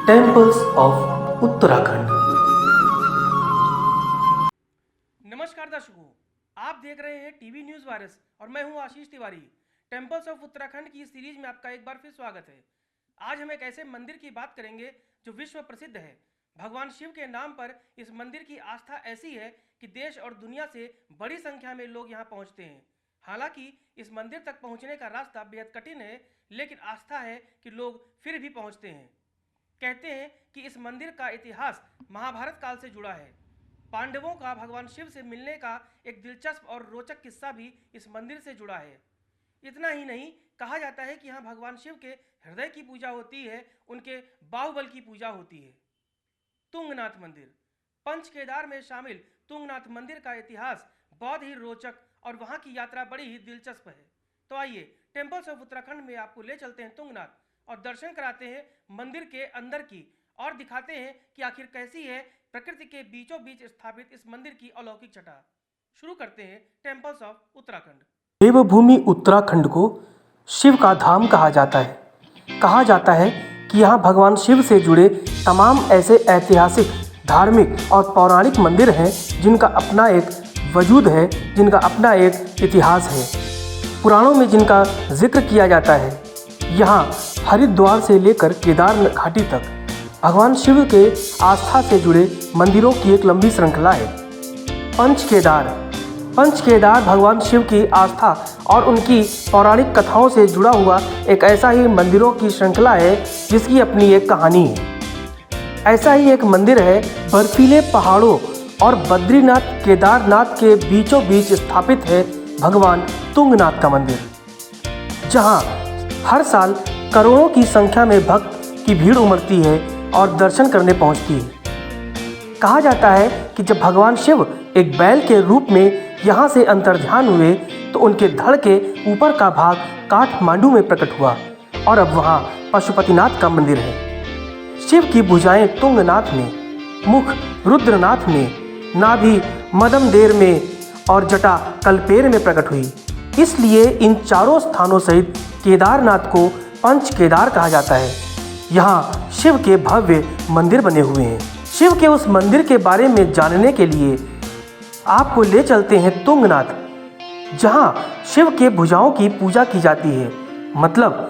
Temples of Uttarakhand. नमस्कार दर्शकों, आप देख रहे हैं टीवी न्यूज़ वायरस और मैं हूं आशीष तिवारी। टेम्पल्स ऑफ उत्तराखंड की इस सीरीज में आपका एक बार फिर स्वागत है। आज हम एक ऐसे मंदिर की बात करेंगे जो विश्व प्रसिद्ध है। भगवान शिव के नाम पर इस मंदिर की आस्था ऐसी है कि देश और दुनिया से बड़ी संख्या में लोग यहाँ पहुँचते हैं। हालांकि इस मंदिर तक पहुँचने का रास्ता बेहद कठिन है, लेकिन आस्था है कि लोग फिर भी पहुँचते हैं। कहते हैं कि इस मंदिर का इतिहास महाभारत काल से जुड़ा है। पांडवों का भगवान शिव से मिलने का एक दिलचस्प और रोचक किस्सा भी इस मंदिर से जुड़ा है। इतना ही नहीं, कहा जाता है कि यहाँ भगवान शिव के हृदय की पूजा होती है, उनके बाहुबल की पूजा होती है। तुंगनाथ मंदिर। पंच केदार में शामिल तुंगनाथ मंदिर का इतिहास बहुत ही रोचक और वहाँ की यात्रा बड़ी ही दिलचस्प है। तो आइए टेम्पल्स ऑफ उत्तराखंड में आपको ले चलते हैं तुंगनाथ और दर्शन कराते हैं मंदिर के अंदर की, और दिखाते हैं कि आखिर कैसी है प्रकृति के बीचों बीच स्थापित इस मंदिर की अलौकिक छटा। शुरू करते हैं टेम्पल्स ऑफ उत्तराखंड। देवभूमि उत्तराखंड को शिव का धाम कहा जाता है। कहा जाता है कि यहाँ भगवान शिव से जुड़े तमाम ऐसे ऐतिहासिक, धार्मिक और पौराणिक मंदिर हैं जिनका अपना एक वजूद है, जिनका अपना एक इतिहास है। पुराणों में जिनका जिक्र किया जाता है। यहाँ हरिद्वार से लेकर केदार घाटी तक भगवान शिव के आस्था से जुड़े मंदिरों की एक लंबी श्रृंखला है। पंच केदार भगवान शिव की आस्था और उनकी पौराणिक कथाओं से जुड़ा हुआ एक ऐसा ही मंदिरों की श्रृंखला है जिसकी अपनी एक कहानी है। ऐसा ही एक मंदिर है बर्फीले पहाड़ों और बद्रीनाथ केदारनाथ के बीचों बीच स्थापित है भगवान तुंगनाथ का मंदिर, जहाँ हर साल करोड़ों की संख्या में भक्त की भीड़ उमड़ती है और दर्शन करने पहुंचती है। कहा जाता है कि जब भगवान शिव एक बैल के रूप में यहाँ से अंतर्ध्यान हुए तो उनके धड़ के ऊपर का भाग काठमांडू में प्रकट हुआ और अब वहाँ पशुपतिनाथ का मंदिर है। शिव की भुजाएं तुंगनाथ में, मुख रुद्रनाथ में, नाभि मदमदेर में और जटा कल्पेर में प्रकट हुई। इसलिए इन चारों स्थानों सहित केदारनाथ को पंच केदार कहा जाता है। यहाँ शिव के भव्य मंदिर बने हुए हैं। शिव के उस मंदिर के बारे में जानने के लिए आपको ले चलते हैं तुंगनाथ, जहाँ शिव के भुजाओं की पूजा की जाती है। मतलब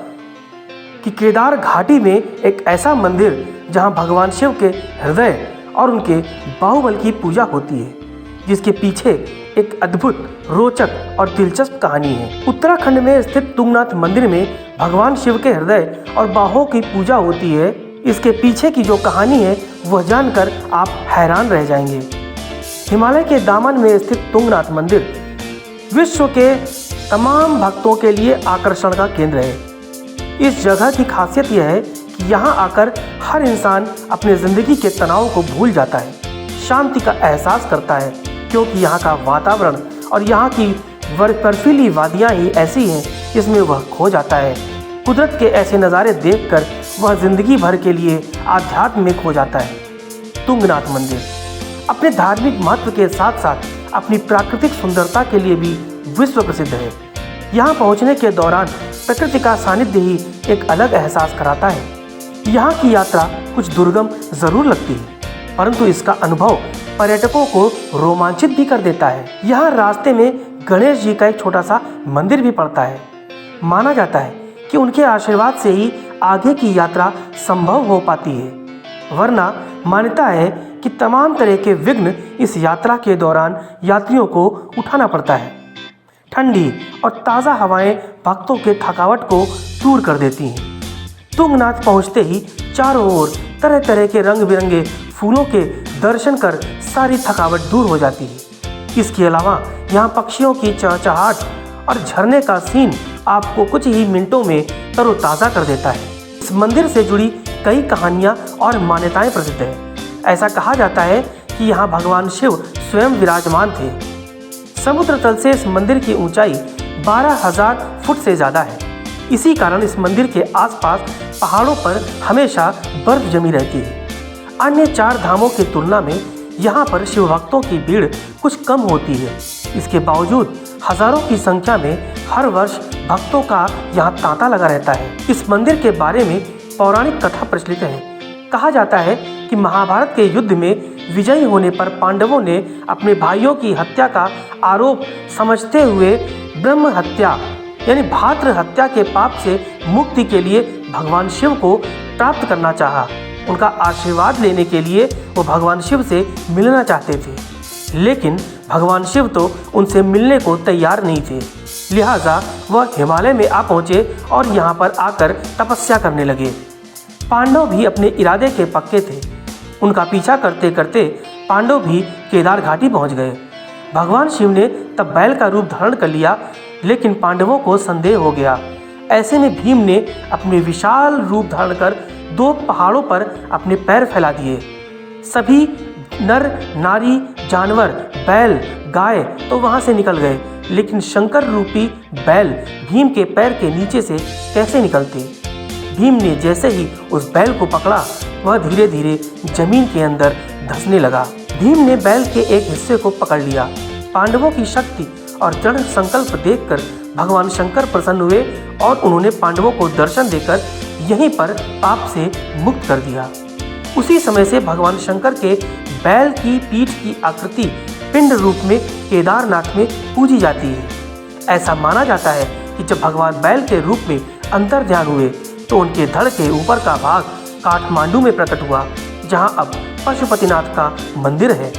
कि केदार घाटी में एक ऐसा मंदिर जहाँ भगवान शिव के हृदय और उनके बाहुबल की पूजा होती है, जिसके पीछे एक अद्भुत, रोचक और दिलचस्प कहानी है। उत्तराखंड में स्थित तुंगनाथ मंदिर में भगवान शिव के हृदय और बाहों की पूजा होती है। इसके पीछे की जो कहानी है वह जानकर आप हैरान रह जाएंगे। हिमालय के दामन में स्थित तुंगनाथ मंदिर विश्व के तमाम भक्तों के लिए आकर्षण का केंद्र है। इस जगह की खासियत यह है कि यहाँ आकर हर इंसान अपने ज़िंदगी के तनाव को भूल जाता है, शांति का एहसास करता है, क्योंकि यहाँ का वातावरण और यहाँ की बर्फीली वादियाँ ही ऐसी हैं जिसमें वह खो जाता है। कुदरत के ऐसे नज़ारे देखकर वह ज़िंदगी भर के लिए आध्यात्म में खो जाता है। तुंगनाथ मंदिर अपने धार्मिक महत्व के साथ साथ अपनी प्राकृतिक सुंदरता के लिए भी विश्व प्रसिद्ध है। यहाँ पहुँचने के दौरान प्रकृति का सानिध्य ही एक अलग एहसास कराता है। यहाँ की यात्रा कुछ दुर्गम ज़रूर लगती है, परंतु इसका अनुभव पर्यटकों को रोमांचित भी कर देता है। यहाँ रास्ते में गणेश जी का एक छोटा सा मंदिर भी पड़ता है। माना जाता है कि उनके आशीर्वाद से ही आगे की यात्रा संभव हो पाती है, वरना मान्यता है कि तमाम तरह के विघ्न इस यात्रा के दौरान यात्रियों को उठाना पड़ता है। ठंडी और ताज़ा हवाएं भक्तों के थकावट को दूर कर देती हैं। तुंगनाथ पहुँचते ही चारों ओर तरह तरह के रंग बिरंगे फूलों के दर्शन कर सारी थकावट दूर हो जाती है। इसके अलावा यहाँ पक्षियों की चहचहाट और झरने का सीन आपको कुछ ही मिनटों में तरोताज़ा कर देता है। इस मंदिर से जुड़ी कई कहानियाँ और मान्यताएं प्रसिद्ध हैं। ऐसा कहा जाता है कि यहाँ भगवान शिव स्वयं विराजमान थे। समुद्र तल से इस मंदिर की ऊंचाई 12,000 फुट से ज़्यादा है। इसी कारण इस मंदिर के आसपास पहाड़ों पर हमेशा बर्फ जमी रहती है। अन्य 4 धामों की तुलना में यहाँ पर शिव भक्तों की भीड़ कुछ कम होती है। इसके बावजूद हजारों की संख्या में हर वर्ष भक्तों का यहाँ तांता लगा रहता है। इस मंदिर के बारे में पौराणिक कथा प्रचलित है। कहा जाता है कि महाभारत के युद्ध में विजयी होने पर पांडवों ने अपने भाइयों की हत्या का आरोप समझते हुए ब्रह्म हत्या यानी भातृ हत्या के पाप से मुक्ति के लिए भगवान शिव को प्राप्त करना चाहा। उनका आशीर्वाद लेने के लिए वो भगवान शिव से मिलना चाहते थे, लेकिन भगवान शिव तो उनसे मिलने को तैयार नहीं थे। लिहाजा वह हिमालय में आ पहुँचे और यहाँ पर आकर तपस्या करने लगे। पांडव भी अपने इरादे के पक्के थे। उनका पीछा करते करते पांडव भी केदार घाटी पहुँच गए। भगवान शिव ने तब बैल का रूप धारण कर लिया, लेकिन पांडवों को संदेह हो गया। ऐसे में भीम ने अपने विशाल रूप धारण कर 2 पहाड़ों पर अपने पैर फैला दिए। सभी नर नारी जानवर बैल गाय तो वहां से निकल गए, लेकिन शंकर रूपी बैल भीम के पैर के नीचे से कैसे निकलते। भीम ने जैसे ही उस बैल को पकड़ा, वह धीरे धीरे जमीन के अंदर धंसने लगा। भीम ने बैल के एक हिस्से को पकड़ लिया। पांडवों की शक्ति और दृढ़ संकल्प देखकर भगवान शंकर प्रसन्न हुए और उन्होंने पांडवों को दर्शन देकर यहीं पर पाप से मुक्त कर दिया। उसी समय से भगवान शंकर के बैल की पीठ की आकृति पिंड रूप में केदारनाथ में पूजी जाती है। ऐसा माना जाता है कि जब भगवान बैल के रूप में अंतर ध्यान हुए तो उनके धड़ के ऊपर का भाग काठमांडू में प्रकट हुआ, जहां अब पशुपतिनाथ का मंदिर है।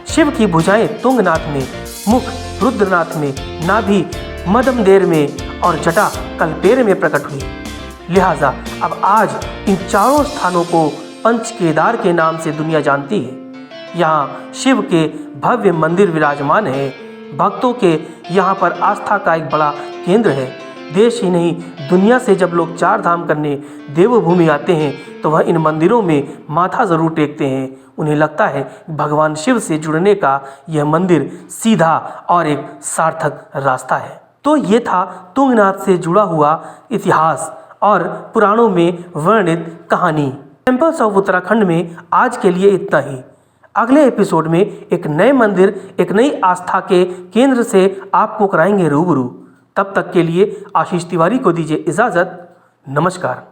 शिव की भुजाएं तुंगनाथ में, मुख रुद्रनाथ में, नाभि मदमदेर में और जटा कल्पेर में प्रकट हुई। लिहाजा अब आज इन चारों स्थानों को पंच केदार के नाम से दुनिया जानती है। यहाँ शिव के भव्य मंदिर विराजमान है। भक्तों के यहाँ पर आस्था का एक बड़ा केंद्र है। देश ही नहीं दुनिया से जब लोग 4 धाम करने देवभूमि आते हैं तो वह इन मंदिरों में माथा ज़रूर टेकते हैं। उन्हें लगता है भगवान शिव से जुड़ने का यह मंदिर सीधा और एक सार्थक रास्ता है। तो ये था तुंगनाथ से जुड़ा हुआ इतिहास और पुराणों में वर्णित कहानी। टेम्पल्स ऑफ उत्तराखंड में आज के लिए इतना ही। अगले एपिसोड में एक नए मंदिर, एक नई आस्था के केंद्र से आपको कराएंगे रूबरू। तब तक के लिए आशीष तिवारी को दीजिए इजाज़त। नमस्कार।